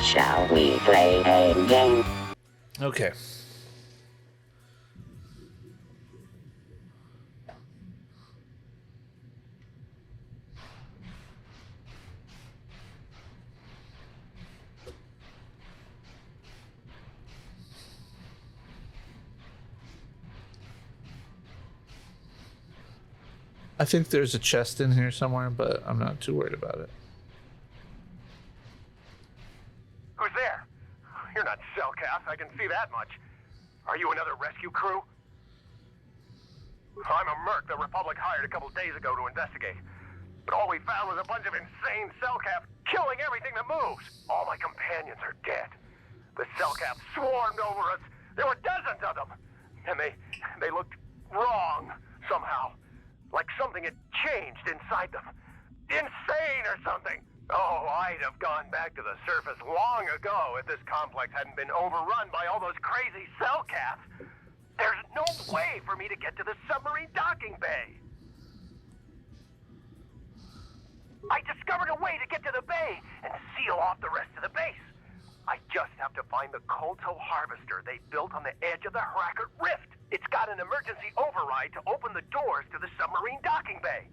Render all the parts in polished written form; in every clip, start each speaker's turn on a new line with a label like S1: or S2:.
S1: Shall we play a game?
S2: Okay. I think there's a chest in here somewhere, but I'm not too worried about it.
S3: Who's there? You're not Cellcast, I can see that much. Are you another rescue crew? I'm a merc the Republic hired a couple days ago to investigate. But all we found was a bunch of insane Cellcast killing everything that moves. All my companions are dead. The Cellcast swarmed over us. There were dozens of them. And they looked wrong somehow. Like something had changed inside them. Insane or something. Oh, I'd have gone back to the surface long ago if this complex hadn't been overrun by all those crazy Cellcasts. There's no way for me to get to the submarine docking bay. I discovered a way to get to the bay and seal off the rest of the base. I just have to find the KOTOR harvester they built on the edge of the Hackert Rift. It's got an emergency override to open the doors to the submarine docking bay.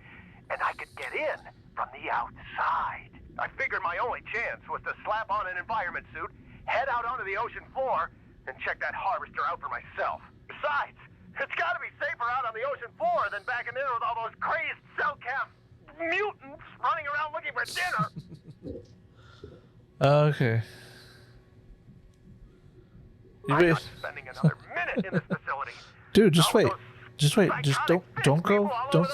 S3: And I could get in from the outside. I figured my only chance was to slap on an environment suit, head out onto the ocean floor, and check that harvester out for myself. Besides, it's gotta be safer out on the ocean floor than back in there with all those crazed Cellcast mutants running around looking for dinner.
S2: Okay.
S3: I'm not spending another minute in this facility.
S2: Dude, just wait. Just wait. Just don't go. Don't.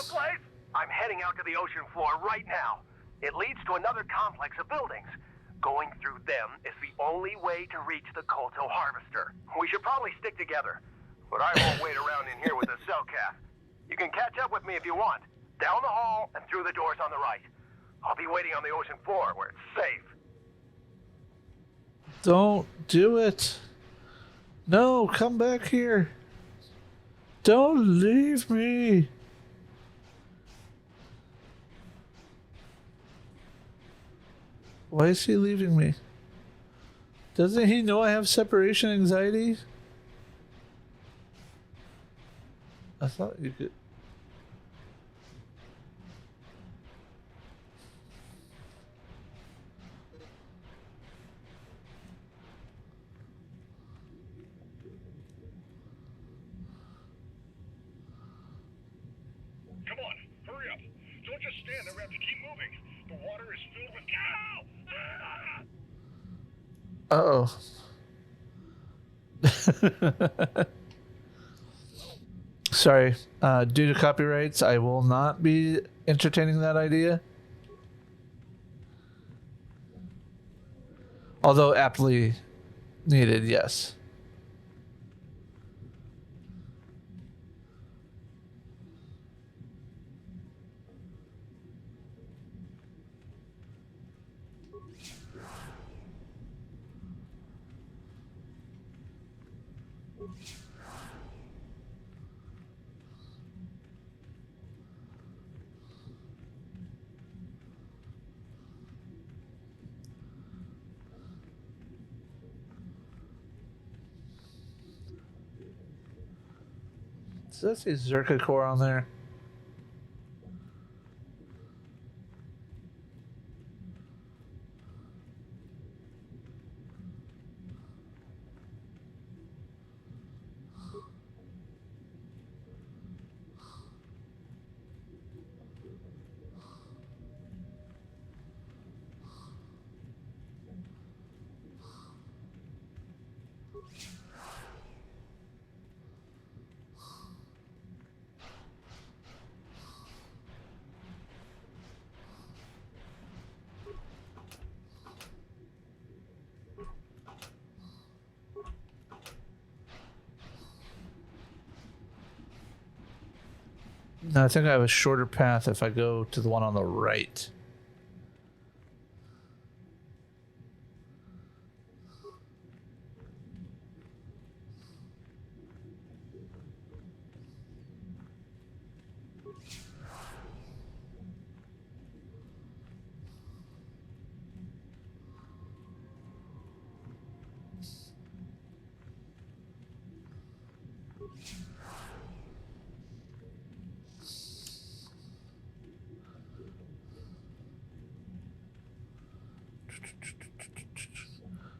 S3: I'm heading out to the ocean floor right now. It leads to another complex of buildings. Going through them is the only way to reach the KOTOR harvester. We should probably stick together, but I won't wait around in here with the Cellcast. You can catch up with me if you want. Down the hall and through the doors on the right. I'll be waiting on the ocean floor where it's safe.
S2: Don't do it. No, come back here. Don't leave me. Why is he leaving me? Doesn't he know I have separation anxiety? I thought you could.
S4: Come on, hurry up. Don't just stand there, we have to keep moving. The water is filled with cow!
S2: Uh-oh. Sorry. Due to copyrights, I will not be entertaining that idea. Although aptly needed, yes. Does that say Zerka Core on there? No, I think I have a shorter path if I go to the one on the right.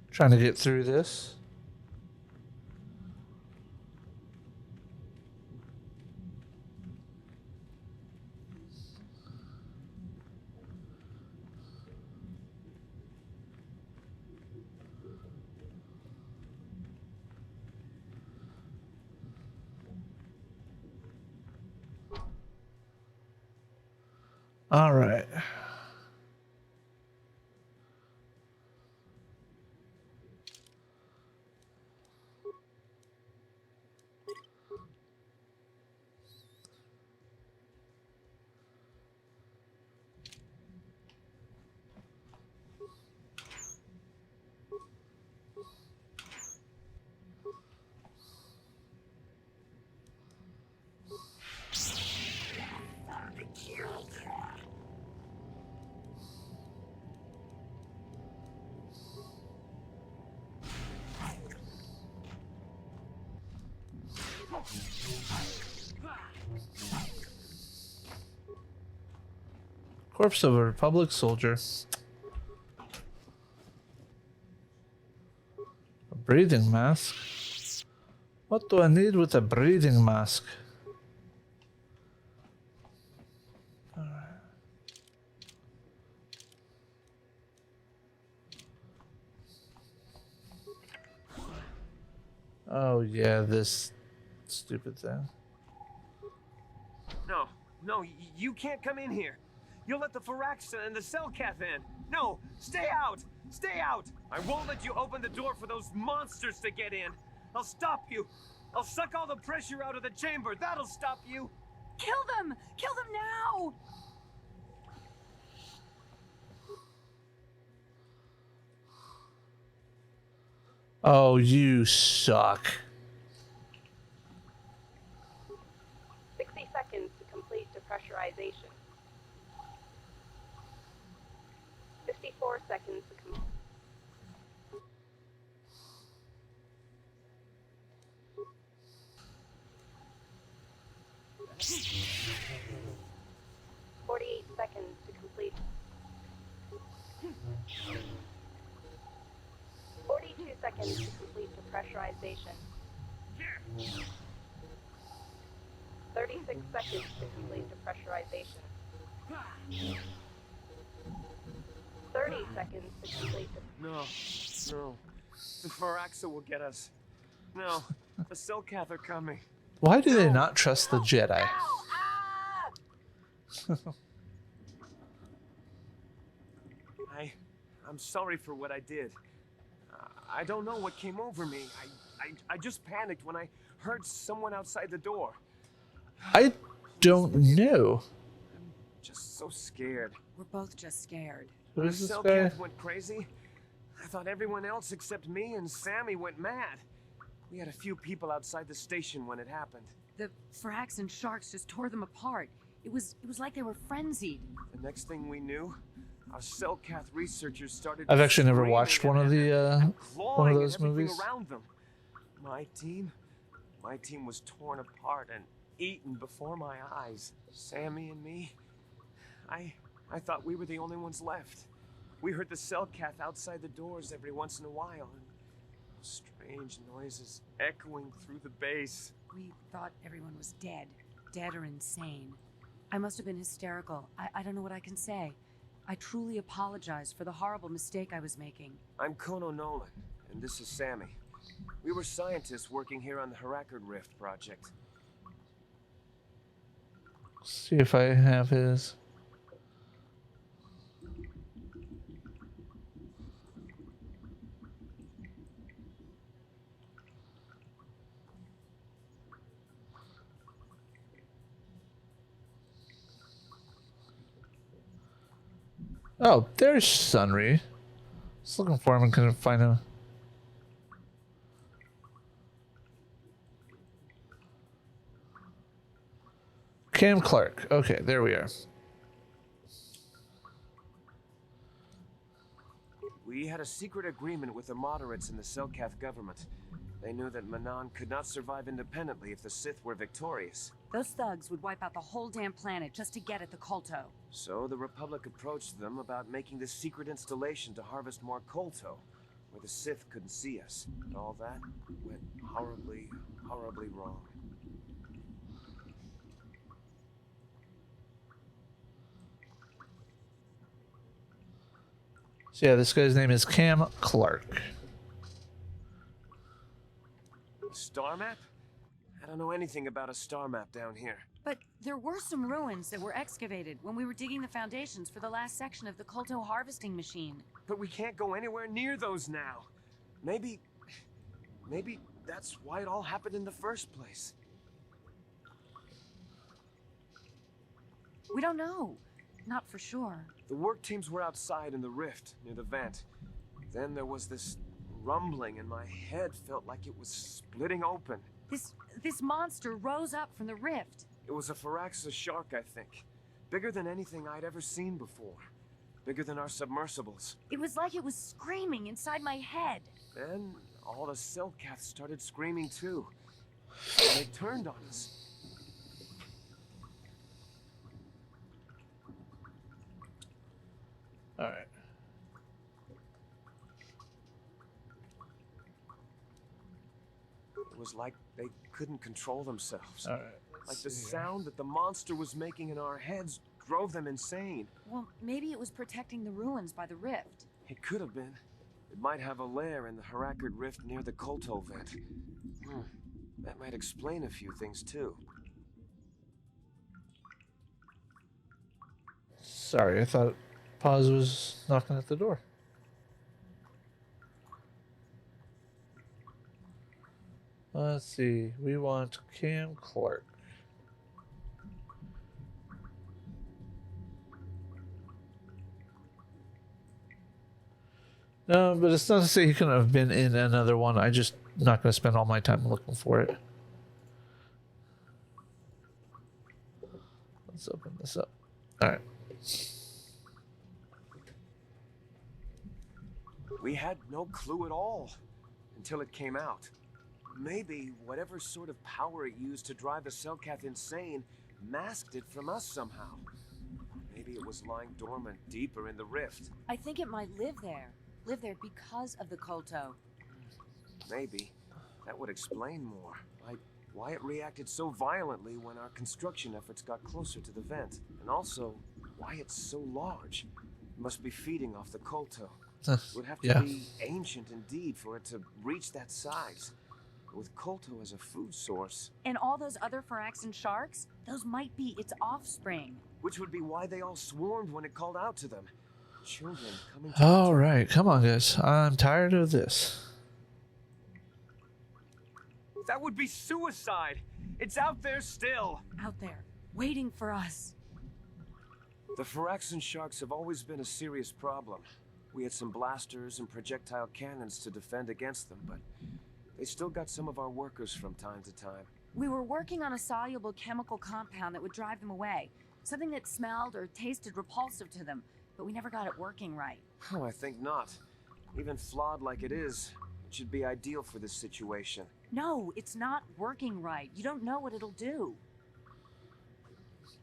S2: Trying to get through this. All right. Corpse of a Republic soldier. A breathing mask. What do I need with a breathing mask? Oh yeah, this stupid thing.
S3: No, no, you can't come in here. You'll let the Firaxa and the Cellcath in. No, stay out! Stay out! I won't let you open the door for those monsters to get in. I'll stop you. I'll suck all the pressure out of the chamber. That'll stop you.
S5: Kill them! Kill them now!
S2: Oh, you suck.
S6: 60 seconds to complete depressurization. 54 seconds to complete. Seconds to complete. 42 seconds to complete depressurization. 36 seconds to complete depressurization. 30 seconds to complete
S3: No, no. The Firaxa will get us. No, the Cellcath are coming.
S2: Why do they not trust the Jedi?
S3: I'm sorry for what I did. I don't know what came over me. I just panicked when I heard someone outside the door.
S2: I don't know.
S3: I'm just so scared.
S5: We're both just scared.
S2: Who
S3: When
S2: is
S3: the
S2: this guy?
S3: Cellcath went crazy, I thought everyone else except me and Sammy went mad. We had a few people outside the station when it happened.
S5: The Frax and Sharks just tore them apart. It was like they were frenzied.
S3: The next thing we knew, our Cellcath researchers started.
S2: I've actually never
S3: screaming
S2: watched one of the
S3: and
S2: one of
S3: clawing at
S2: those
S3: everything
S2: movies.
S3: around them. My team was torn apart and eaten before my eyes. Sammy and me, I thought we were the only ones left. We heard the Cellcath outside the doors every once in a while, and strange noises echoing through the base.
S5: We thought everyone was dead or insane. I must have been hysterical. I don't know what I can say. I truly apologize for the horrible mistake I was making.
S3: I'm Kono Nolan, and this is Sammy. We were scientists working here on the Harakard Rift project.
S2: See if I have his. Oh, there's Sunry. Just looking for him and couldn't find him. Cam Clark. Okay, there we are.
S7: We had a secret agreement with the moderates in the Selkath government. They knew that Manan could not survive independently if the Sith were victorious.
S5: Those thugs would wipe out the whole damn planet just to get at the Kolto.
S7: So the Republic approached them about making this secret installation to harvest more Kolto, where the Sith couldn't see us. And all that went horribly, horribly wrong.
S2: So yeah, this guy's name is Cam Clark.
S7: Star map? I don't know anything about a star map down here.
S5: But there were some ruins that were excavated when we were digging the foundations for the last section of the Kolto harvesting machine.
S7: But we can't go anywhere near those now. Maybe that's why it all happened in the first place.
S5: We don't know. Not for sure.
S7: The work teams were outside in the rift near the vent. Then there was this rumbling and my head felt like it was splitting open.
S5: This monster rose up from the rift.
S7: It was a Pharaxa shark, I think. Bigger than anything I'd ever seen before. Bigger than our submersibles.
S5: It was like it was screaming inside my head.
S7: Then all the Selkaths started screaming too. And they turned on us.
S2: All right.
S7: It was like they couldn't control themselves.
S2: All right.
S7: Like the sound that the monster was making in our heads drove them insane.
S5: Well, maybe it was protecting the ruins by the rift.
S7: It could have been. It might have a lair in the Harakard Rift near the Kolto vent. That might explain a few things too.
S2: Sorry, I thought Paz was knocking at the door. Let's see. We want Cam Clark. No, but it's not to say he couldn't have been in another one. I just not going to spend all my time looking for it. Let's open this up. All right.
S7: We had no clue at all until it came out. Maybe whatever sort of power it used to drive the Selkath insane masked it from us somehow. Maybe it was lying dormant deeper in the rift.
S5: I think it might live there. Live there because of the Kolto.
S7: Maybe. That would explain more. Like why it reacted so violently when our construction efforts got closer to the vent. And also, why it's so large. It must be feeding off the Kolto. It would have to be ancient indeed for it to reach that size. With Kolto as a food source.
S5: And all those other Pharaxan sharks? Those might be its offspring.
S7: Which would be why they all swarmed when it called out to them. Children coming to
S2: All right, come on, guys. I'm tired of this.
S7: That would be suicide. It's out there still.
S5: Out there, waiting for us.
S7: The Pharaxan sharks have always been a serious problem. We had some blasters and projectile cannons to defend against them, but they still got some of our workers from time to time.
S5: We were working on a soluble chemical compound that would drive them away. Something that smelled or tasted repulsive to them, but we never got it working right.
S7: Oh, I think not. Even flawed like it is, it should be ideal for this situation.
S5: No, it's not working right. You don't know what it'll do.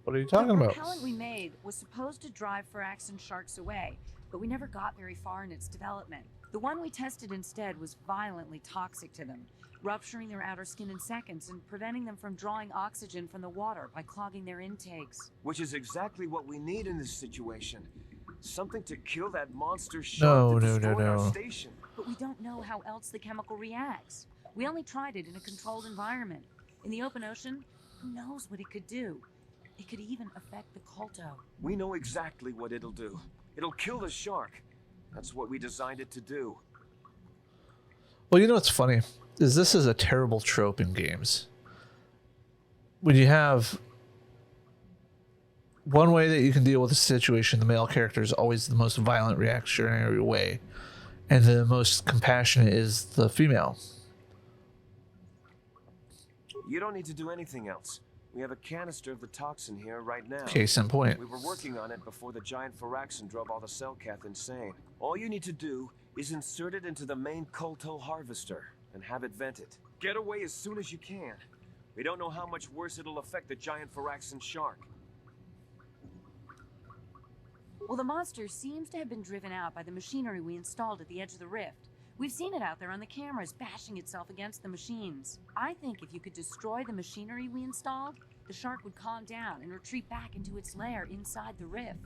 S2: What are you talking
S5: The
S2: about?
S5: propellant we made was supposed to drive Pharaxan sharks away, but we never got very far in its development. The one we tested instead was violently toxic to them, rupturing their outer skin in seconds and preventing them from drawing oxygen from the water by clogging their intakes.
S7: Which is exactly what we need in this situation. Something to kill that monster shark that destroyed our station.
S5: But we don't know how else the chemical reacts. We only tried it in a controlled environment. In the open ocean, who knows what it could do? It could even affect the Kolto.
S7: We know exactly what it'll do. It'll kill the shark. That's what we designed it to do.
S2: Well, you know what's funny? This is a terrible trope in games. When you have one way that you can deal with a situation, the male character is always the most violent reactionary way, and the most compassionate is the female.
S7: You don't need to do anything else. We have a canister of the toxin here right now.
S2: Case in point.
S7: We were working on it before the giant Firaxin drove all the cell cath insane. All you need to do is insert it into the main KOTOR harvester and have it vented. Get away as soon as you can. We don't know how much worse it'll affect the giant Firaxin shark.
S5: Well, the monster seems to have been driven out by the machinery we installed at the edge of the rift. We've seen it out there on the cameras, bashing itself against the machines. I think if you could destroy the machinery we installed, the shark would calm down and retreat back into its lair inside the rift.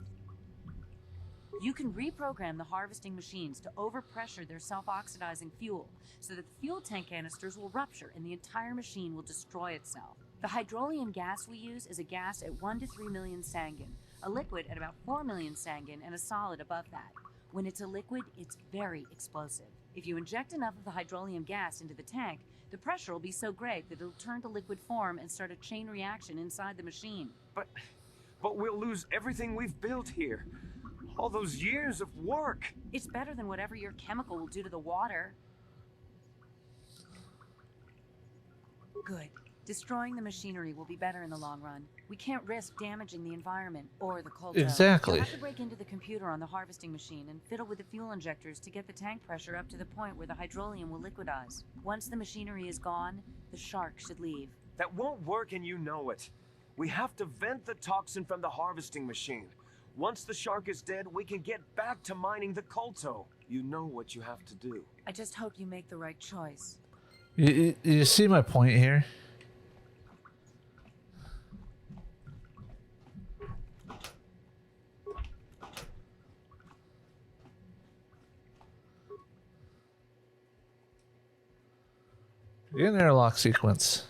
S5: You can reprogram the harvesting machines to overpressure their self-oxidizing fuel, so that the fuel tank canisters will rupture and the entire machine will destroy itself. The hydrolium gas we use is a gas at 1 to 3 million sangin, a liquid at about 4 million sangin, and a solid above that. When it's a liquid, it's very explosive. If you inject enough of the hydrolium gas into the tank, the pressure will be so great that it'll turn to liquid form and start a chain reaction inside the machine.
S7: But we'll lose everything we've built here. All those years of work.
S5: It's better than whatever your chemical will do to the water. Good. Destroying the machinery will be better in the long run. We can't risk damaging the environment or the KOTOR.
S2: Exactly.
S5: You'll have to break into the computer on the harvesting machine and fiddle with the fuel injectors to get the tank pressure up to the point where the hydrolium will liquidize. Once the machinery is gone, the shark should leave.
S7: That won't work and you know it. We have to vent the toxin from the harvesting machine. Once the shark is dead, we can get back to mining the KOTOR. You know what you have to do.
S5: I just hope you make the right choice.
S2: You see my point here? In airlock sequence.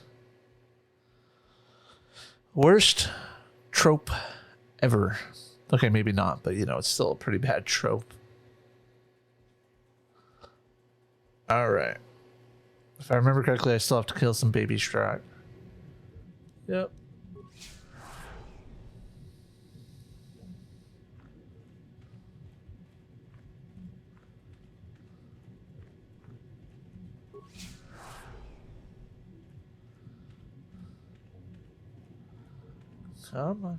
S2: Worst trope ever. Okay, maybe not, but you know, it's still a pretty bad trope. Alright. If I remember correctly, I still have to kill some baby shark. Yep. Come on.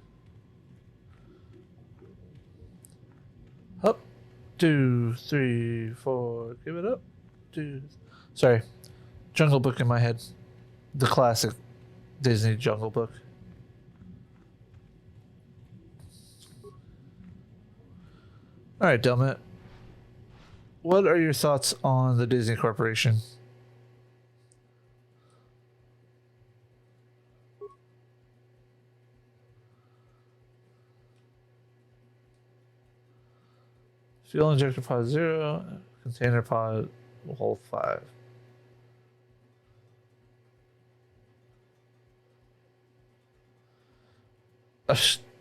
S2: Up. 2, 3, 4. Give it up. 2. Sorry. Jungle Book in my head. The classic Disney Jungle Book. Alright, Delmet. What are your thoughts on the Disney Corporation? Fuel injector pod 0, container pod hole 5.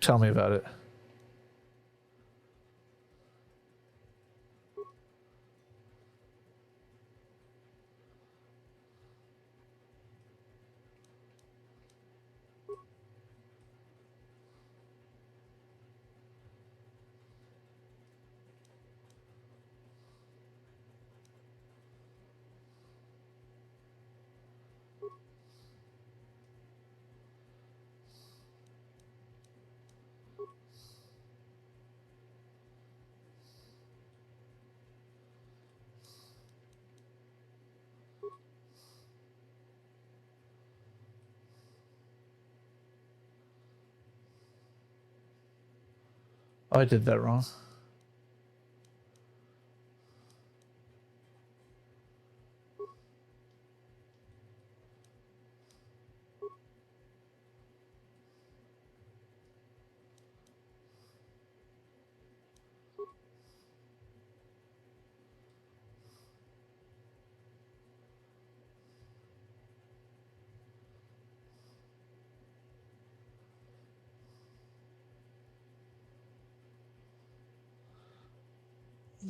S2: Tell me about it. Oh, I did that wrong.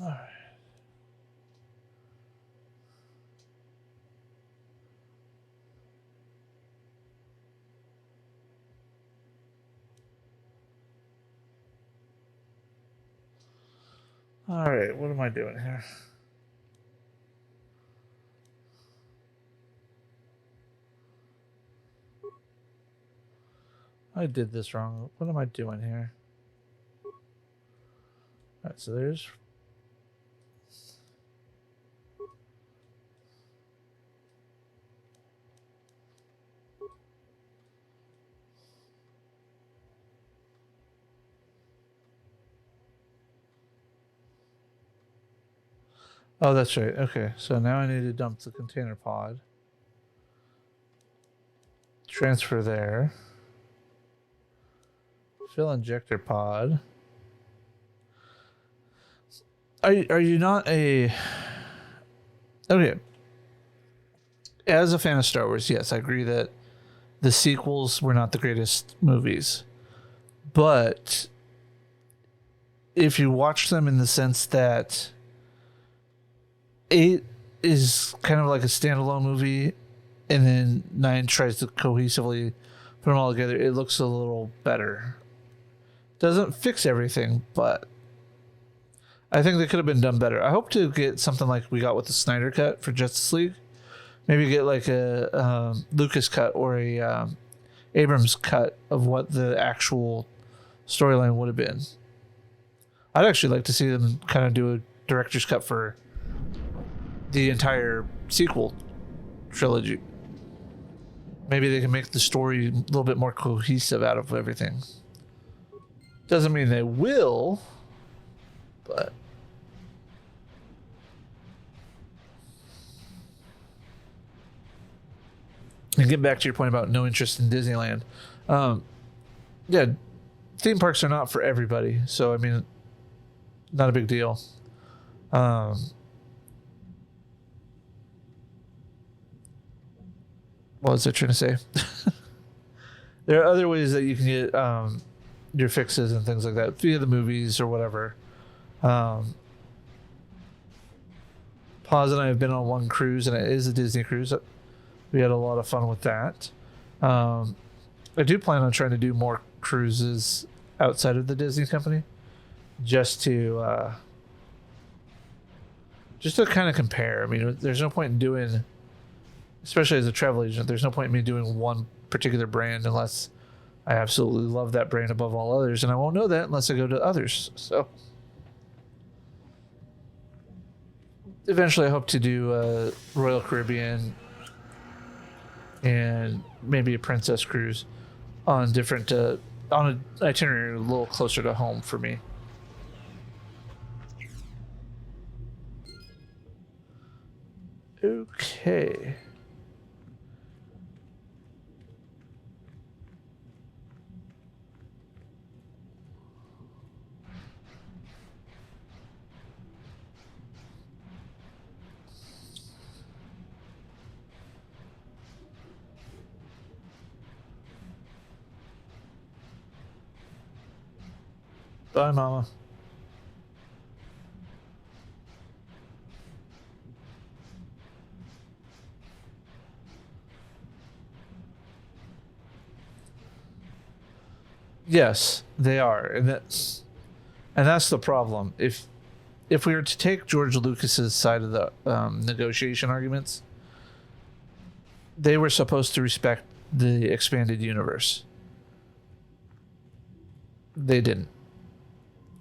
S2: All right. All right, what am I doing here? I did this wrong. What am I doing here? All right, so there's... Oh, that's right. Okay, so now I need to dump the container pod. Transfer there. Fill injector pod. Are you not a... Okay. As a fan of Star Wars, yes, I agree that the sequels were not the greatest movies. But if you watch them in the sense that 8 is kind of like a standalone movie, and then 9 tries to cohesively put them all together, it looks a little better. Doesn't fix everything, but I think they could have been done better. I hope to get something like we got with the Snyder Cut for Justice League. Maybe get like a Lucas cut or a Abrams cut of what the actual storyline would have been. I'd actually like to see them kind of do a director's cut for the entire sequel trilogy. Maybe they can make the story a little bit more cohesive out of everything. Doesn't mean they will, but... And get back to your point about no interest in Disneyland. Yeah, theme parks are not for everybody. So, I mean, not a big deal. What was I trying to say? There are other ways that you can get your fixes and things like that via the movies or whatever. Paz and I have been on one cruise, and it is a Disney cruise. We had a lot of fun with that. I do plan on trying to do more cruises outside of the Disney company, just to kind of compare. I mean, there's no point in doing, especially as a travel agent, there's no point in me doing one particular brand unless I absolutely love that brand above all others, and I won't know that unless I go to others. So eventually I hope to do Royal Caribbean and maybe a Princess cruise on different on an itinerary a little closer to home for me. Okay. Bye, Mama. Yes, they are, and that's the problem. If we were to take George Lucas's side of the negotiation arguments, they were supposed to respect the expanded universe. They didn't.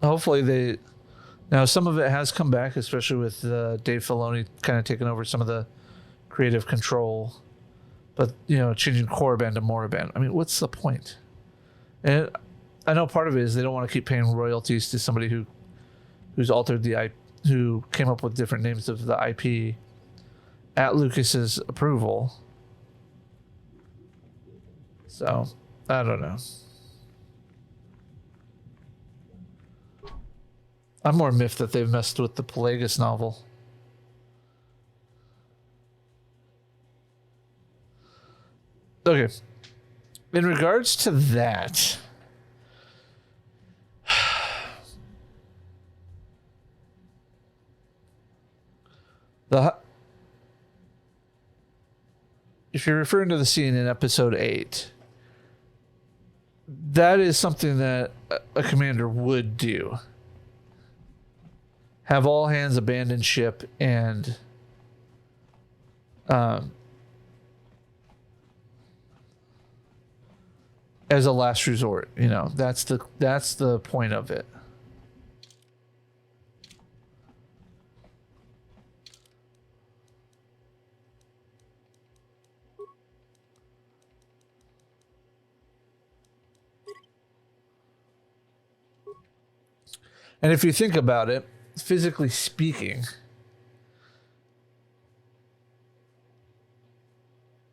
S2: Hopefully they... Now, some of it has come back, especially with Dave Filoni kind of taking over some of the creative control. But, you know, changing Korriban to Morriban. I mean, what's the point? And I know part of it is they don't want to keep paying royalties to somebody who's altered the IP, who came up with different names of the IP at Lucas's approval. So, I don't know. I'm more miffed that they've messed with the Pelagus novel. Okay. In regards to that, if you're referring to the scene in episode 8, that is something that a commander would do. have all hands abandon ship and as a last resort. You know, that's the point of it. And if you think about it, physically speaking,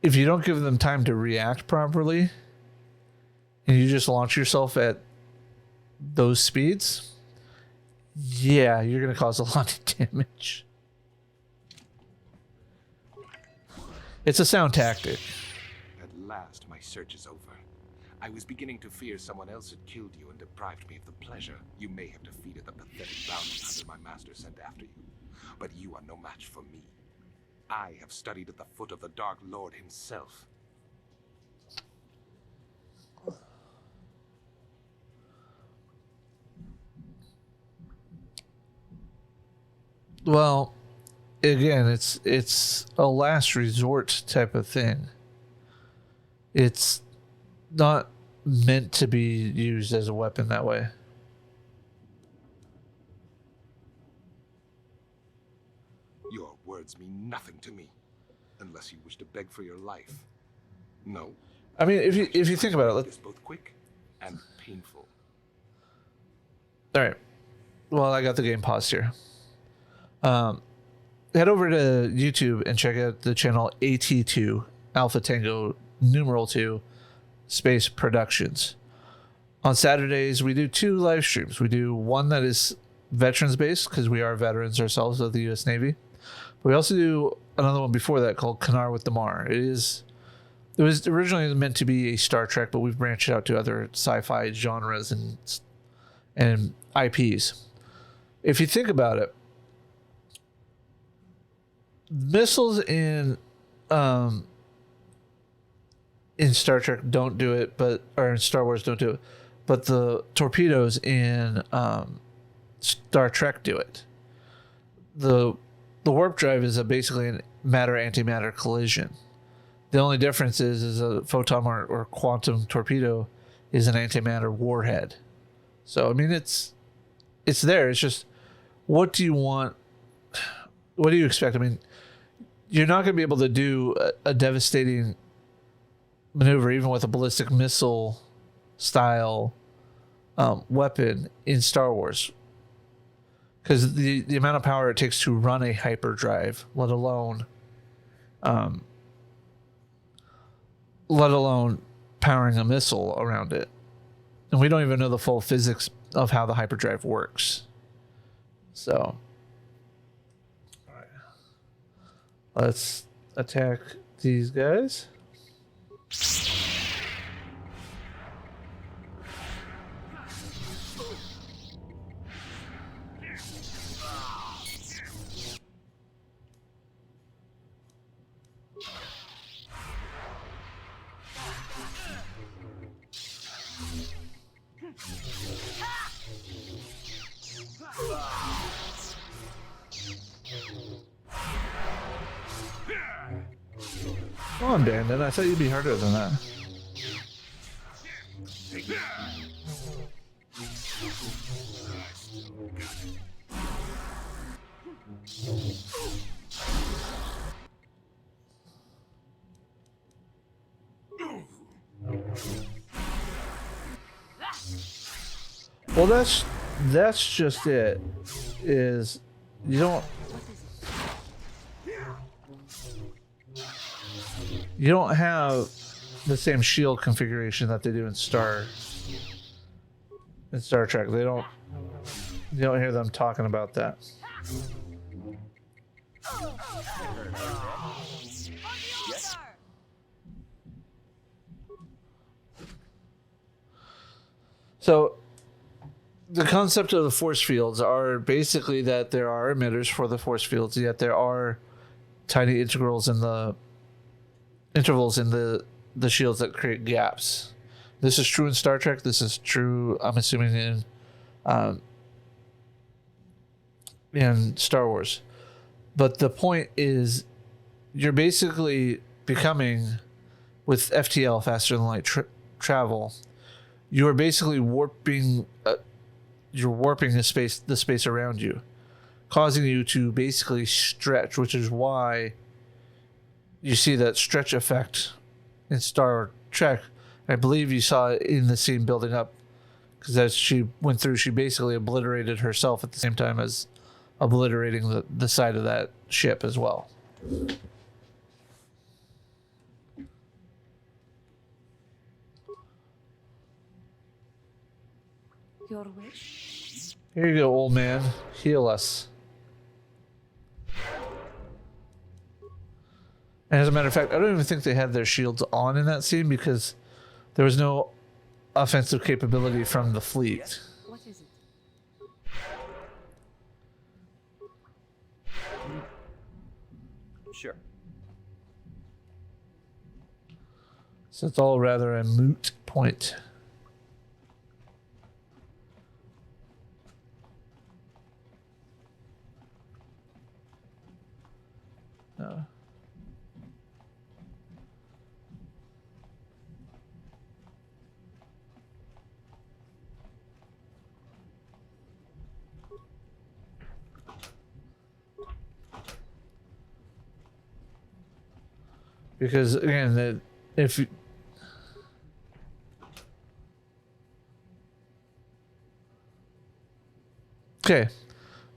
S2: if you don't give them time to react properly and you just launch yourself at those speeds, yeah, you're going to cause a lot of damage. It's a sound tactic.
S8: At last, my search is over. I was beginning to fear someone else had killed you and deprived me of the pleasure you may have defeated the pathetic bounty hunter my master sent after you. But you are no match for me. I have studied at the foot of the Dark Lord himself.
S2: Well, again, it's a last resort type of thing. It's not meant to be used as a weapon that way.
S8: Your words mean nothing to me, unless you wish to beg for your life. No.
S2: I mean, if you think about it,
S8: It's both quick and painful.
S2: all right. Well, I got the game paused here. Head over to YouTube and check out the channel AT2 Alpha Tango numeral 2 Space Productions. On Saturdays, we do 2 live streams. We do one that is veterans based because we are veterans ourselves of the U.S. Navy. But we also do another one before that called KOTOR with Damar. It was originally meant to be a Star Trek, but we've branched out to other sci-fi genres and IPs. If you think about it, missiles in Star Trek don't do it, or in Star Wars don't do it, but the torpedoes in Star Trek do it. The warp drive is basically a matter-antimatter collision. The only difference is a photon or quantum torpedo is an antimatter warhead. So I mean, it's there. It's just, what do you want? What do you expect? I mean, you're not going to be able to do a devastating maneuver even with a ballistic missile style weapon in Star Wars, because the amount of power it takes to run a hyperdrive, let alone powering a missile around it. And we don't even know the full physics of how the hyperdrive works. So, all right, let's attack these guys. Come on, Bandit. I thought you'd be harder than that. Well, that's just it. Is you don't have the same shield configuration that they do in Star Trek. You don't hear them talking about that. So the concept of the force fields are basically that there are emitters for the force fields, yet there are tiny intervals in the shields that create gaps. This is true in Star Trek. This is true, I'm assuming, in in Star Wars. But the point is, you're basically becoming, with FTL, faster than light travel, you are basically warping. You're warping the space around you, causing you to basically stretch, which is why you see that stretch effect in Star Trek. I believe you saw it in the scene building up, because as she went through, she basically obliterated herself at the same time as obliterating the side of that ship as well.
S5: Your wish?
S2: Here you go, old man. Heal us. And as a matter of fact, I don't even think they had their shields on in that scene because there was no offensive capability from the fleet.
S5: What is it?
S9: Sure.
S2: So it's all rather a moot point. Because again, if you, okay,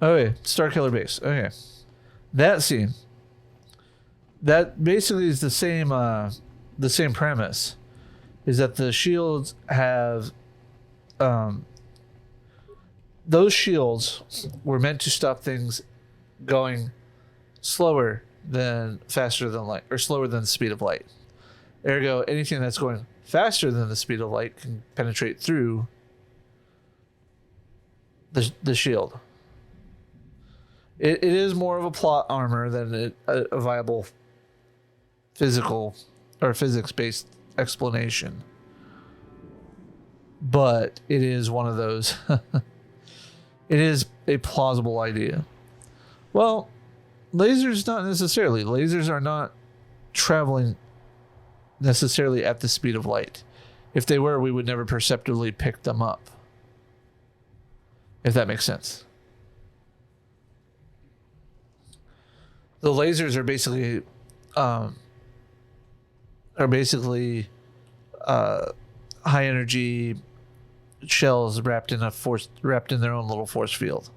S2: okay, Starkiller Base. Okay, that scene. That basically is the same premise, is that the shields have, those shields were meant to stop things going slower than faster than light, or slower than the speed of light. Ergo, anything that's going faster than the speed of light can penetrate through the shield. It is more of a plot armor than a viable physical or physics-based explanation. But it is one of those. It is a plausible idea. Well, lasers not necessarily. Lasers are not traveling necessarily at the speed of light. If they were, we would never perceptibly pick them up. If that makes sense. The lasers are basically high energy shells wrapped in their own little force field.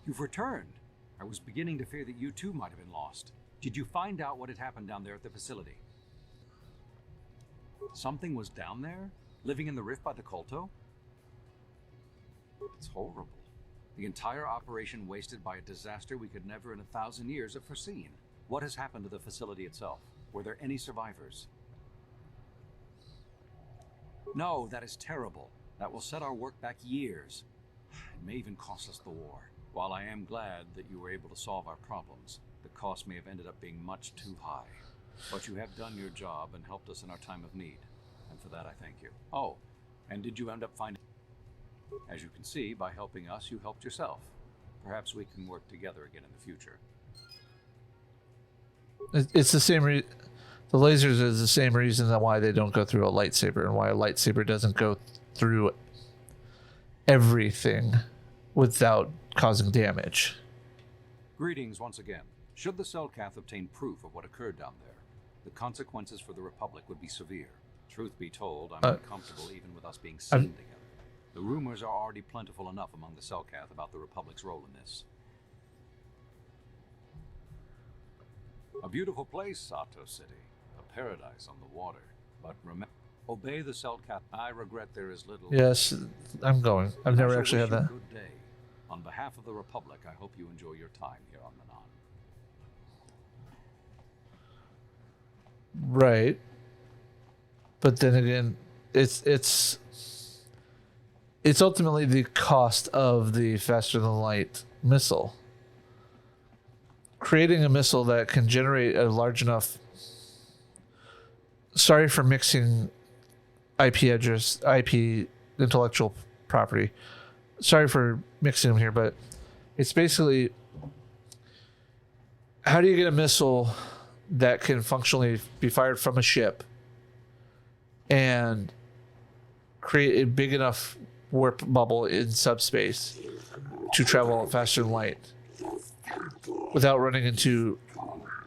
S9: You've returned. I was beginning to fear that you too might have been lost. Did you find out what had happened down there at the facility? Something was down there? Living in the rift by the Kolto? It's horrible. The entire operation wasted by a disaster we could never in 1,000 years have foreseen. What has happened to the facility itself? Were there any survivors? No, that is terrible. That will set our work back years. It may even cost us the war. While I am glad that you were able to solve our problems, the cost may have ended up being much too high. But you have done your job and helped us in our time of need, and for that I thank you. Oh, and did you end up finding... As you can see, by helping us, you helped yourself. Perhaps we can work together again in the future.
S2: It's the same the lasers is the same reason that why they don't go through a lightsaber, and why a lightsaber doesn't go through everything without causing damage.
S9: Greetings once again. Should the Selkath obtain proof of what occurred down there, the consequences for the Republic would be severe. Truth be told, I'm uncomfortable even with us being seen together. The rumors are already plentiful enough among the Selkath about the Republic's role in this. A beautiful place, Sato City. A paradise on the water. But remember, obey the Selkath. I regret there is little...
S2: Yes, I'm going. I've never actually had that.
S9: Good day. On behalf of the Republic, I hope you enjoy your time here on Manan.
S2: Right. But then again, it's ultimately the cost of the faster than light missile. Creating a missile that can generate a large enough. Sorry for mixing IP address, IP intellectual property. Sorry for mixing them here, but it's basically, how do you get a missile that can functionally be fired from a ship and create a big enough warp bubble in subspace to travel faster than light without running into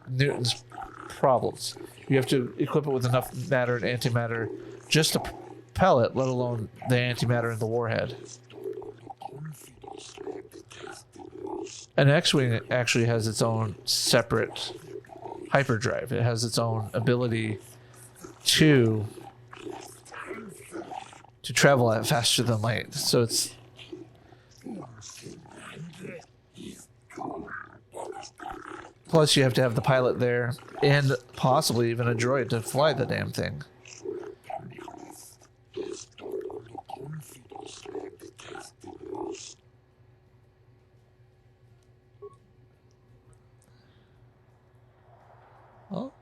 S2: Newton's problems? You have to equip it with enough matter and antimatter just to propel it, let alone the antimatter in the warhead. An X-Wing actually has its own separate hyperdrive. It has its own ability to travel at faster than light. So it's plus you have to have the pilot there and possibly even a droid to fly the damn thing. Well,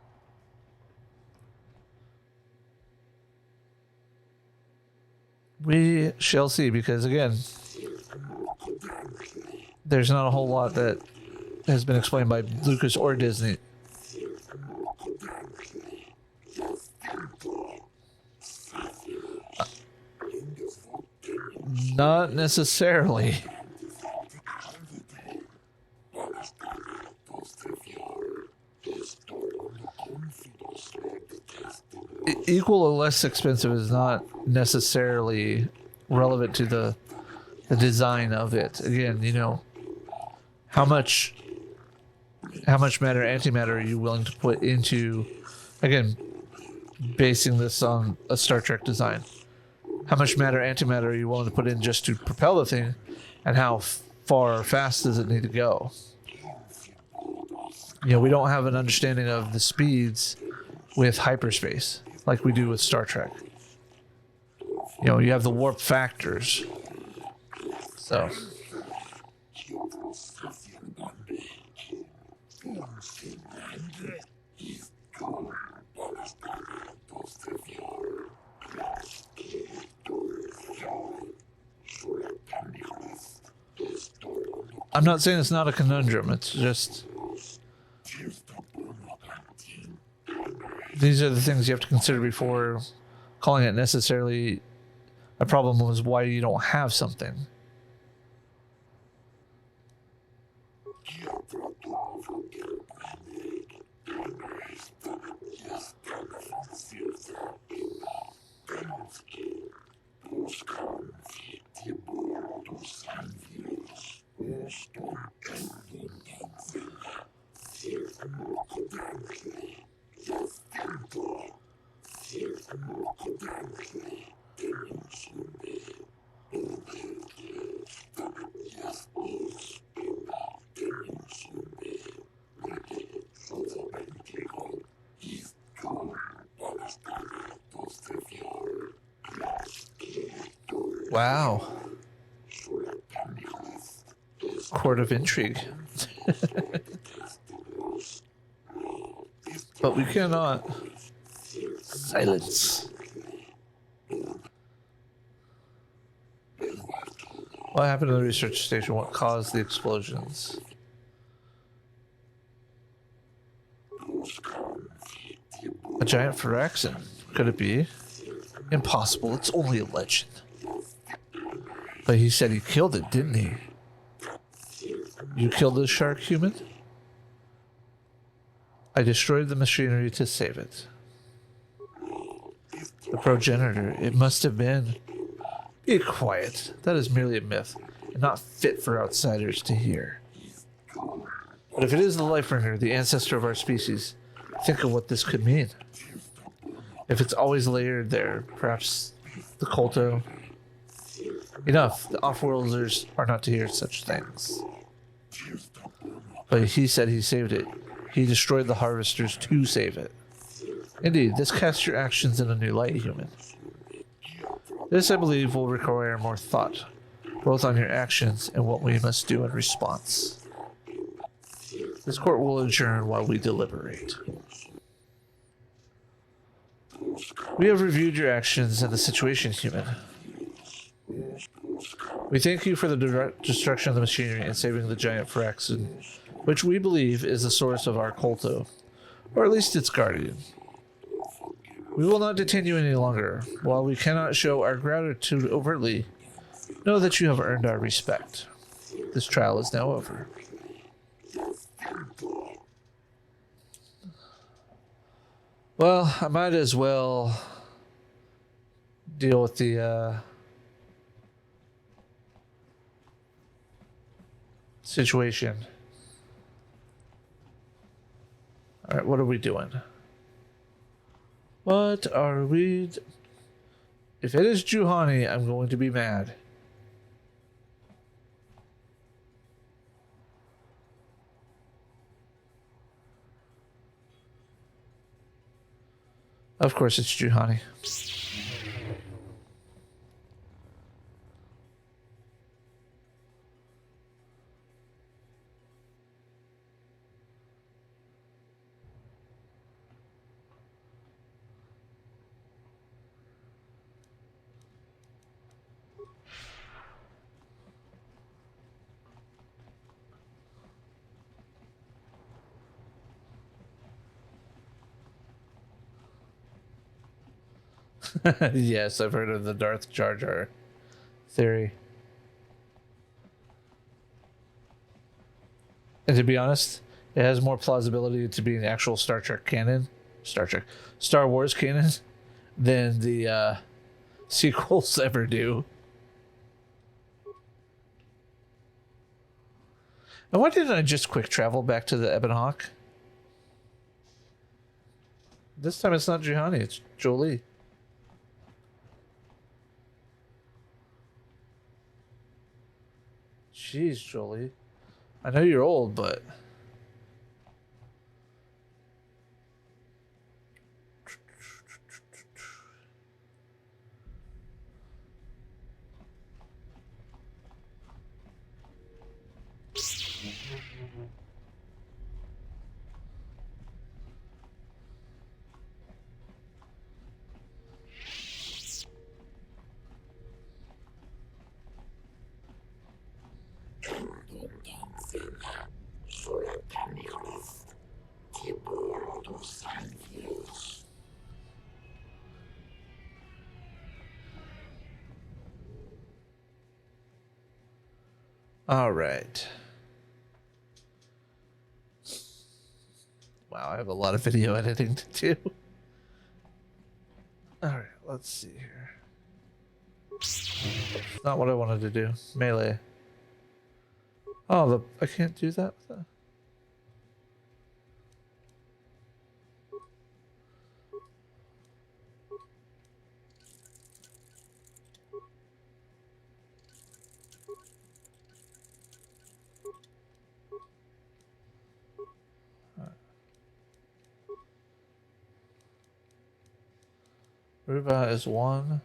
S2: we shall see, because again, there's not a whole lot that has been explained by Lucas or Disney. Not necessarily. Equal or less expensive is not necessarily relevant to the design of it. Again, you know, how much matter, antimatter are you willing to put into, again, basing this on a Star Trek design? How much matter, antimatter are you willing to put in just to propel the thing, and how far or fast does it need to go? You know, we don't have an understanding of the speeds with hyperspace like we do with Star Trek. You know, you have the warp factors. So I'm not saying it's not a conundrum. It's just these are the things you have to consider before calling it necessarily a problem. Was why you don't have something. Wow. Court of intrigue. But we cannot. Silence. What happened to the research station? What caused the explosions? A giant Phyraxin. Could it be? Impossible. It's only a legend. But he said he killed it, didn't he? You killed the shark, human? I destroyed the machinery to save it. The progenitor. It must have been. Be quiet. That is merely a myth, and not fit for outsiders to hear. But if it is the Lifebringer, the ancestor of our species, think of what this could mean. If it's always layered there, perhaps the Kolto. Enough. The off-worlders are not to hear such things. But he said he saved it. He destroyed the harvesters to save it. Indeed, this casts your actions in a new light, human. This, I believe, will require more thought, both on your actions and what we must do in response. This court will adjourn while we deliberate. We have reviewed your actions and the situation, human. We thank you for the destruction of the machinery and saving the giant Phyrexian, which we believe is the source of our Kolto, or at least its guardian. We will not detain you any longer. While we cannot show our gratitude overtly, know that you have earned our respect. This trial is now over. Well, I might as well deal with the situation. All right, what are we doing? What are we? If it is Juhani, I'm going to be mad. Of course, it's Juhani. Yes, I've heard of the Darth Jar Jar theory. And to be honest, it has more plausibility to be an actual Star Wars canon than the sequels ever do. And why didn't I just quick travel back to the Ebon Hawk? This time it's not Juhani, it's Jolie. Jeez, Jolie. I know you're old, but... All right. Wow, I have a lot of video editing to do. All right, let's see here. Not what I wanted to do. Melee. Oh, I can't do that with that. Ruba is 1.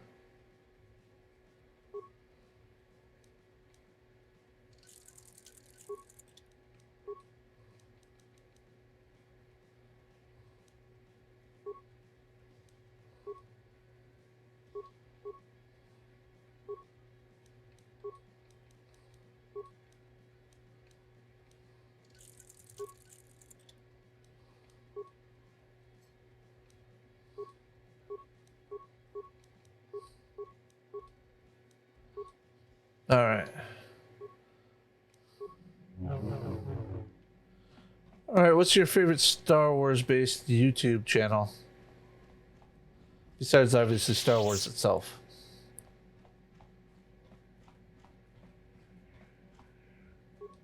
S2: All right. All right, what's your favorite Star Wars based YouTube channel? Besides obviously Star Wars itself.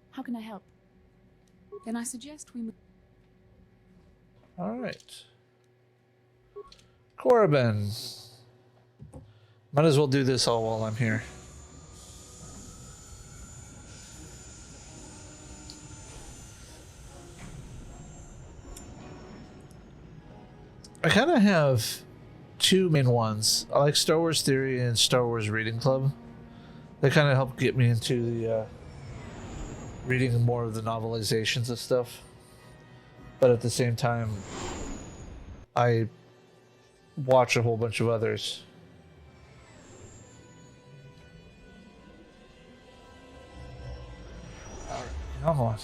S5: How can I help? Then I suggest we move.
S2: All right. Corbin. Might as well do this all while I'm here. I kind of have two main ones. I like Star Wars Theory and Star Wars Reading Club. They kind of help get me into the reading more of the novelizations of stuff. But at the same time, I watch a whole bunch of others. Come on.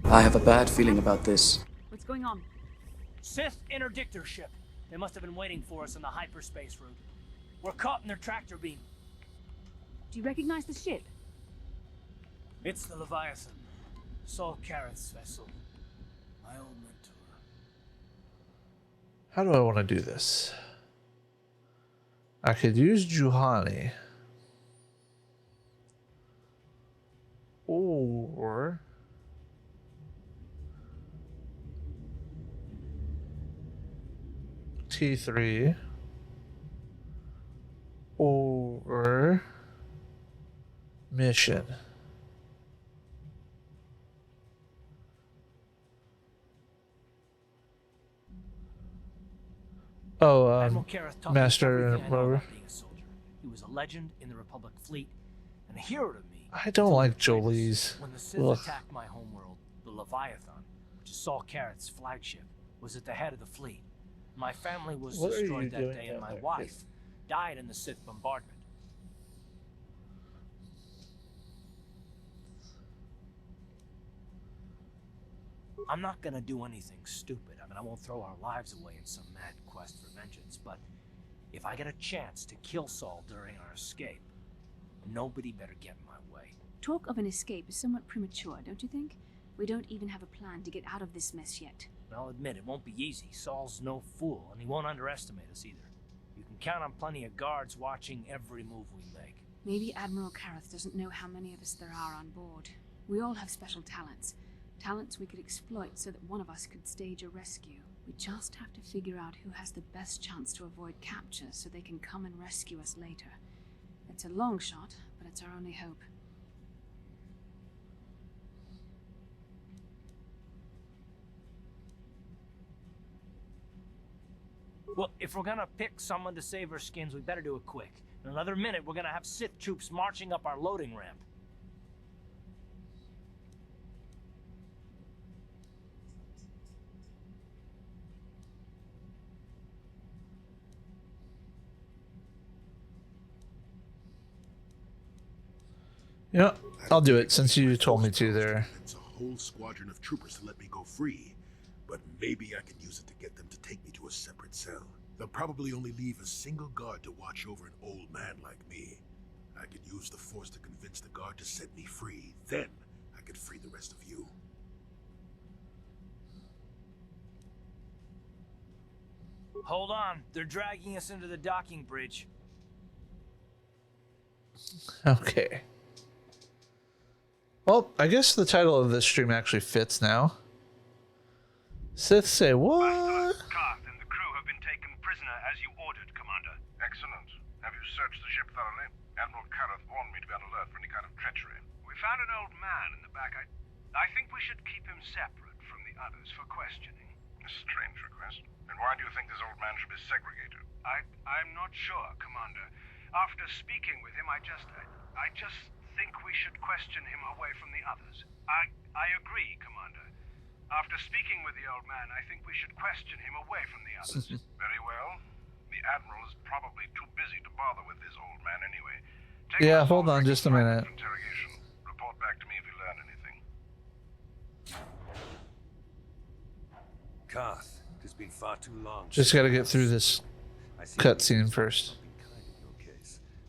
S10: I have a bad feeling about this.
S5: What's going on?
S11: Sith interdictor ship. They must have been waiting for us on the hyperspace route. We're caught in their tractor beam.
S5: Do you recognize the ship?
S11: It's the Leviathan. Saul Careth's vessel. My old mentor.
S2: How do I want to do this? I could use Juhani. Or T3. Or Mission. Oh,
S11: Admiral Careth taught me
S2: Master
S11: everything I know
S2: Rover.
S11: about being a soldier. He was a legend in the Republic fleet, and a hero to me.
S2: I don't like Jolie's.
S11: When the Sith
S2: Ugh.
S11: attacked my homeworld, the Leviathan, which is Saul Careth's flagship, was at the head of the fleet. My family was
S2: What are you
S11: destroyed that
S2: doing
S11: day,
S2: down
S11: and my
S2: there,
S11: wife
S2: kid?
S11: died in the Sith bombardment. I'm not gonna do anything stupid. I mean, I won't throw our lives away in some mad quest for vengeance, but if I get a chance to kill Saul during our escape, nobody better get in my way.
S12: Talk of an escape is somewhat premature, don't you think? We don't even have a plan to get out of this mess yet.
S11: I'll admit, it won't be easy. Saul's no fool, and he won't underestimate us either. You can count on plenty of guards watching every move we make.
S12: Maybe Admiral Careth doesn't know how many of us there are on board. We all have special talents. Talents we could exploit so that one of us could stage a rescue. We just have to figure out who has the best chance to avoid capture so they can come and rescue us later. It's a long shot, but it's our only hope.
S11: Well, if we're gonna pick someone to save our skins, we better do it quick. In another minute, we're gonna have Sith troops marching up our loading ramp.
S2: Yeah, I'll do it since you told me to there.
S13: It's a whole squadron of troopers to let me go free, but maybe I can use it to get them to take me to a separate cell. They'll probably only leave a single guard to watch over an old man like me. I could use the Force to convince the guard to set me free. Then I could free the rest of you.
S11: Hold on, they're dragging us into the docking bridge.
S2: Okay. Well, I guess the title of this stream actually fits now. Sith say what?
S4: Carth and the crew have been taken prisoner as you ordered, Commander.
S14: Excellent. Have you searched the ship thoroughly? Admiral Careth warned me to be on alert for any kind of treachery.
S4: We found an old man in the back. I think we should keep him separate from the others for questioning.
S14: A strange request. And why do you think this old man should be segregated?
S4: I'm not sure, Commander. After speaking with him, I just think we should question him away from the others. I agree, Commander. After speaking with the old man, I think we should question him away from the others.
S14: Very well. The Admiral is probably too busy to bother with this old man anyway.
S2: Yeah, hold on just a minute.
S14: Interrogation. Report back to me if you learn anything.
S7: Carth, it's been far too long.
S2: Just gotta get through this cutscene first.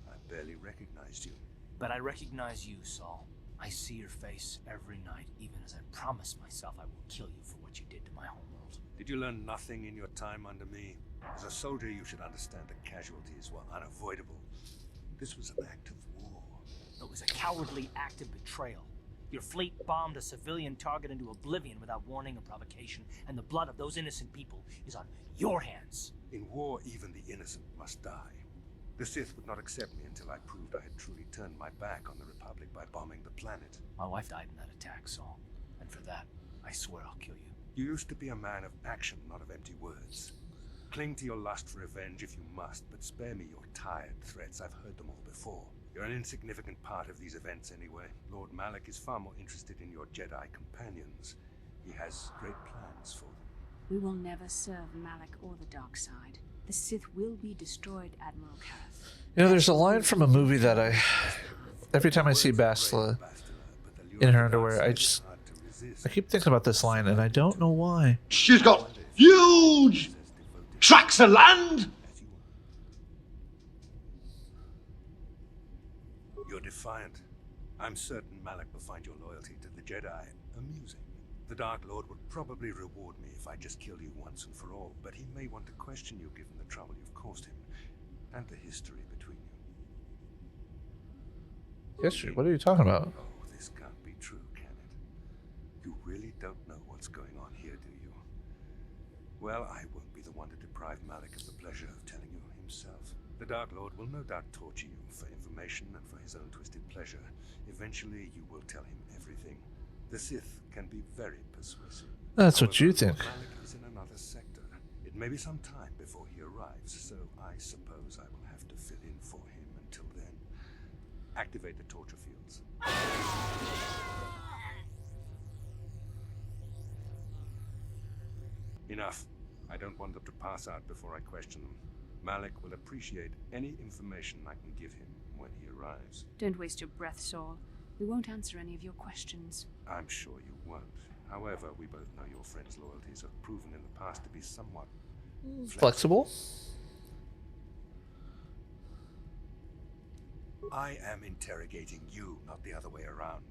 S7: I barely recognized you.
S11: But I recognize you, Saul. I see your face every night, even as I promise myself I will kill you for what you did to my homeworld.
S7: Did you learn nothing in your time under me? As a soldier, you should understand that casualties were unavoidable. This was an act of war.
S11: It was a cowardly act of betrayal. Your fleet bombed a civilian target into oblivion without warning or provocation, and the blood of those innocent people is on your hands.
S7: In war, even the innocent must die.
S8: The Sith would not accept me until I proved I had truly turned my back on the Republic by bombing the planet.
S11: My wife died in that attack, Saul. And for that, I swear I'll kill you.
S8: You used to be a man of action, not of empty words. Cling to your lust for revenge if you must, but spare me your tired threats. I've heard them all before. You're an insignificant part of these events anyway. Lord Malak is far more interested in your Jedi companions. He has great plans for them.
S12: We will never serve Malak or the dark side. The Sith will be destroyed, Admiral Kareth.
S2: You know, there's a line from a movie that every time I see Bastila in her underwear, I keep thinking about this line, and I don't know why.
S15: She's got huge tracts of land.
S8: You're defiant. I'm certain Malak will find your loyalty to the Jedi amusing. The Dark Lord would probably reward me if I just killed you once and for all, but he may want to question you given the trouble you've caused him, and the history between you.
S2: History? What are you talking about?
S8: Oh, this can't be true, can it? You really don't know what's going on here, do you? Well, I won't be the one to deprive Malak of the pleasure of telling you himself. The Dark Lord will no doubt torture you for information and for his own twisted pleasure. Eventually, you will tell him everything. The Sith can be very persuasive.
S2: That's what you think.
S8: Malak is in another sector. It may be some time before he arrives, so I suppose I will have to fill in for him until then. Activate the torture fields. Enough. I don't want them to pass out before I question them. Malak will appreciate any information I can give him when he arrives.
S12: Don't waste your breath, Saul. We won't answer any of your questions.
S8: I'm sure you won't. However, we both know your friend's loyalties have proven in the past to be somewhat
S2: flexible.
S8: I am interrogating you, not the other way around.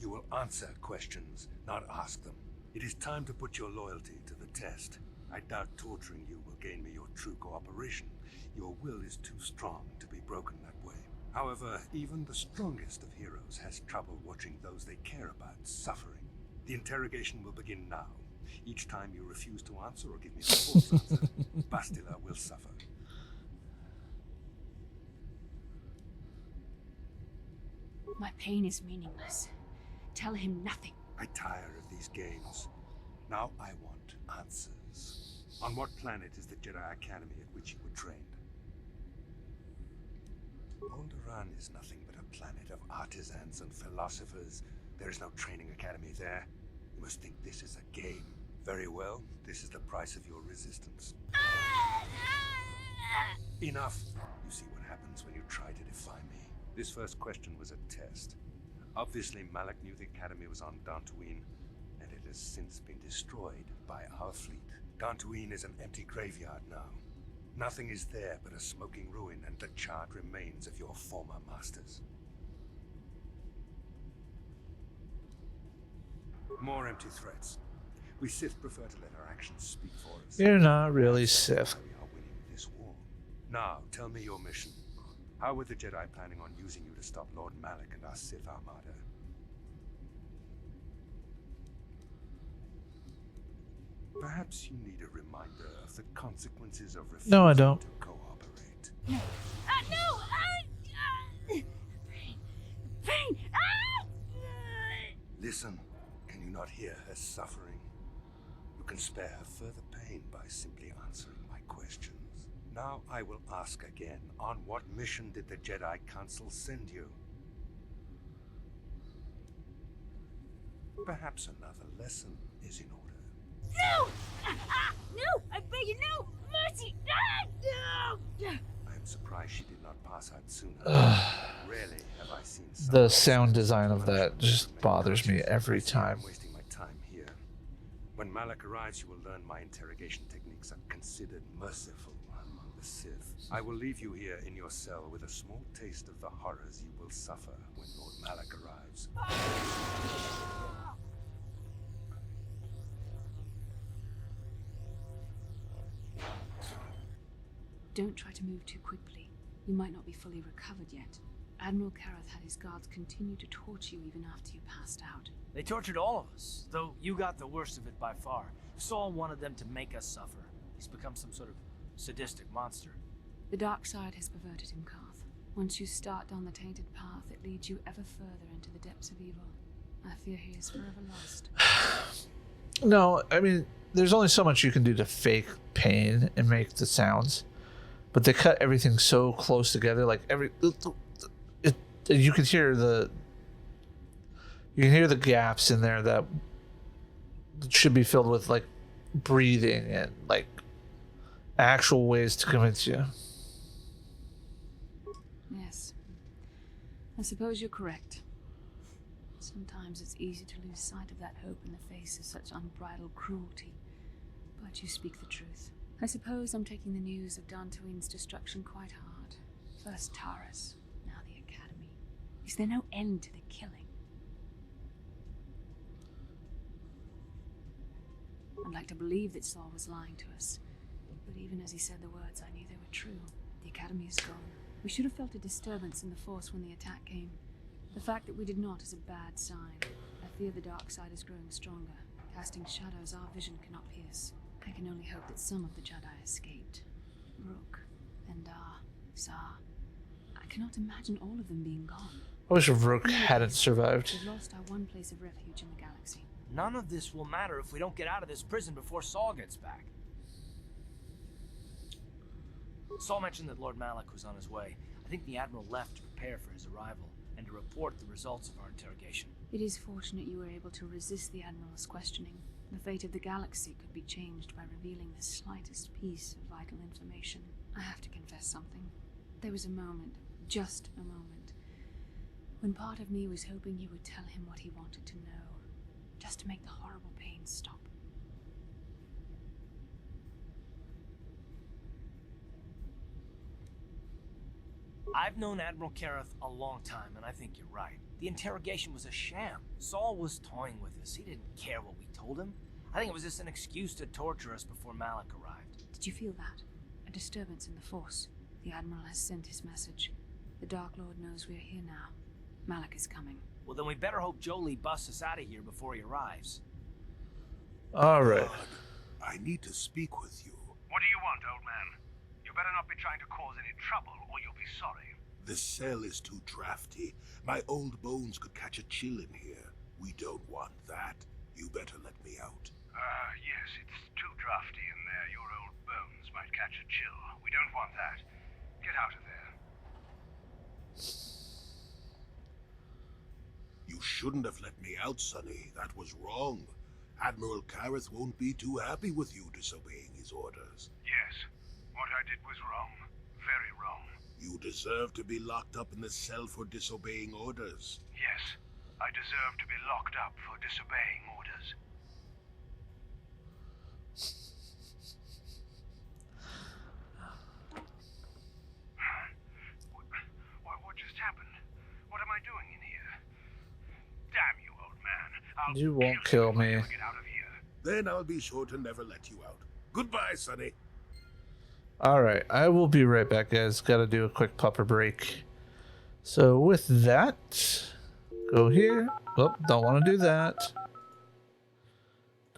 S8: You will answer questions, not ask them. It is time to put your loyalty to the test. I doubt torturing you will gain me your true cooperation. Your will is too strong to be broken that way. However, even the strongest of heroes has trouble watching those they care about suffering. The interrogation will begin now. Each time you refuse to answer or give me a false answer, Bastila will suffer.
S12: My pain is meaningless. Tell him nothing.
S8: I tire of these games. Now I want answers. On what planet is the Jedi Academy at which you were trained? Alderaan is nothing but a planet of artisans and philosophers. There is no training academy there. You must think this is a game. Very well, this is the price of your resistance. Enough! You see what happens when you try to defy me. This first question was a test. Obviously, Malak knew the academy was on Dantooine, and it has since been destroyed by our fleet. Dantooine is an empty graveyard now. Nothing is there but a smoking ruin and the charred remains of your former masters. More empty threats. We Sith prefer to let our actions speak for us.
S2: You're not really Sith.
S8: We are winning this war. Now, tell me your mission. How were the Jedi planning on using you to stop Lord Malak and our Sith Armada? Perhaps you need a reminder of the consequences of refusing
S2: No, I don't.
S8: to cooperate.
S12: No! Pain!
S8: Listen, can you not hear her suffering? You can spare her further pain by simply answering my questions. Now I will ask again, on what mission did the Jedi Council send you? Perhaps another lesson is in order.
S12: No! No! I beg you, no! Mercy! No!
S8: I am surprised she did not pass out sooner. Rarely have I seen
S2: The sound design of that just bothers me every time.
S8: I'm wasting my time here. When Malak arrives, you will learn my interrogation techniques are considered merciful among the Sith. I will leave you here in your cell with a small taste of the horrors you will suffer when Lord Malak arrives.
S12: Don't try to move too quickly. You might not be fully recovered yet. Admiral Kareth had his guards continue to torture you even after you passed out.
S11: They tortured all of us, though you got the worst of it by far. Saul wanted them to make us suffer. He's become some sort of sadistic monster.
S12: The dark side has perverted him, Karth. Once you start down the tainted path, it leads you ever further into the depths of evil. I fear he is forever lost.
S2: No, I mean, there's only so much you can do to fake pain and make the sounds, but they cut everything so close together. Like you could hear the gaps in there that should be filled with like breathing and like actual ways to convince you.
S12: Yes, I suppose you're correct. Sometimes it's easy to lose sight of that hope in the face of such unbridled cruelty. But you speak the truth. I suppose I'm taking the news of Dantooine's destruction quite hard. First Taurus, now the Academy. Is there no end to the killing? I'd like to believe that Saul was lying to us. But even as he said the words, I knew they were true. The Academy is gone. We should have felt a disturbance in the Force when the attack came. The fact that we did not is a bad sign. I fear the dark side is growing stronger, casting shadows our vision cannot pierce. I can only hope that some of the Jedi escaped. Rook, Endar, Zar. I cannot imagine all of them being gone.
S2: I wish Rook hadn't survived.
S12: We've lost our one place of refuge in the galaxy.
S11: None of this will matter if we don't get out of this prison before Saul gets back. Saul mentioned that Lord Malak was on his way. I think the Admiral left to prepare for his arrival and to report the results of our interrogation.
S12: It is fortunate you were able to resist the Admiral's questioning. The fate of the galaxy could be changed by revealing the slightest piece of vital information. I have to confess something. There was a moment, just a moment, when part of me was hoping you would tell him what he wanted to know, just to make the horrible pain stop.
S11: I've known Admiral Kareth a long time, and I think you're right. The interrogation was a sham. Saul was toying with us. He didn't care what we told him. I think it was just an excuse to torture us before Malak arrived.
S12: Did you feel that? A disturbance in the Force. The Admiral has sent his message. The Dark Lord knows we're here now. Malak is coming.
S11: Well, then we better hope Jolie busts us out of here before he arrives.
S2: All right.
S13: I need to speak with you.
S4: What do you want, old man? You better not be trying to cause any trouble, or you'll be sorry.
S13: The cell is too drafty. My old bones could catch a chill in here. We don't want that. You better let me out.
S4: Yes, it's too drafty in there. Your old bones might catch a chill. We don't want that. Get out of there.
S13: You shouldn't have let me out, Sonny. That was wrong. Admiral Kareth won't be too happy with you disobeying his orders.
S4: Yes, what I did was wrong. Very wrong.
S13: You deserve to be locked up in the cell for disobeying orders.
S4: Yes, I deserve to be locked up for disobeying orders. What just happened? What am I doing in here? Damn you, old man.
S2: You won't kill me.
S4: Get out of here.
S13: Then I'll be sure to never let you out. Goodbye, Sonny.
S2: All right, I will be right back, guys. Got to do a quick pupper break. So with that, go here. Oh, don't want to do that.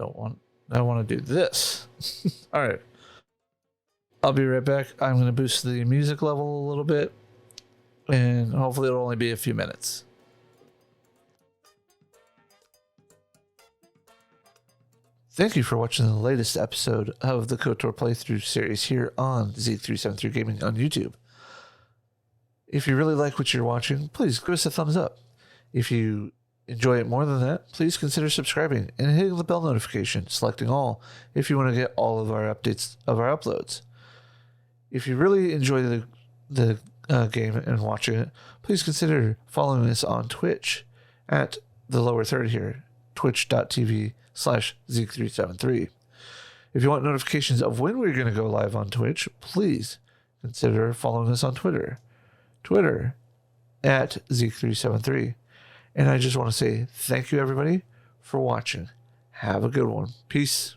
S2: I want to do this. All right. I'll be right back. I'm going to boost the music level a little bit, and hopefully it'll only be a few minutes. Thank you for watching the latest episode of the KOTOR playthrough series here on Z373 Gaming on YouTube. If you really like what you're watching, please give us a thumbs up. If you enjoy it more than that, please consider subscribing and hitting the bell notification, selecting all if you want to get all of our updates of our uploads. If you really enjoy the game and watching it, please consider following us on Twitch at the lower third here, twitch.tv/Z373. If you want notifications of when we're going to go live on Twitch, please consider following us on Twitter at Z373. And I just want to say thank you, everybody, for watching. Have a good one. Peace.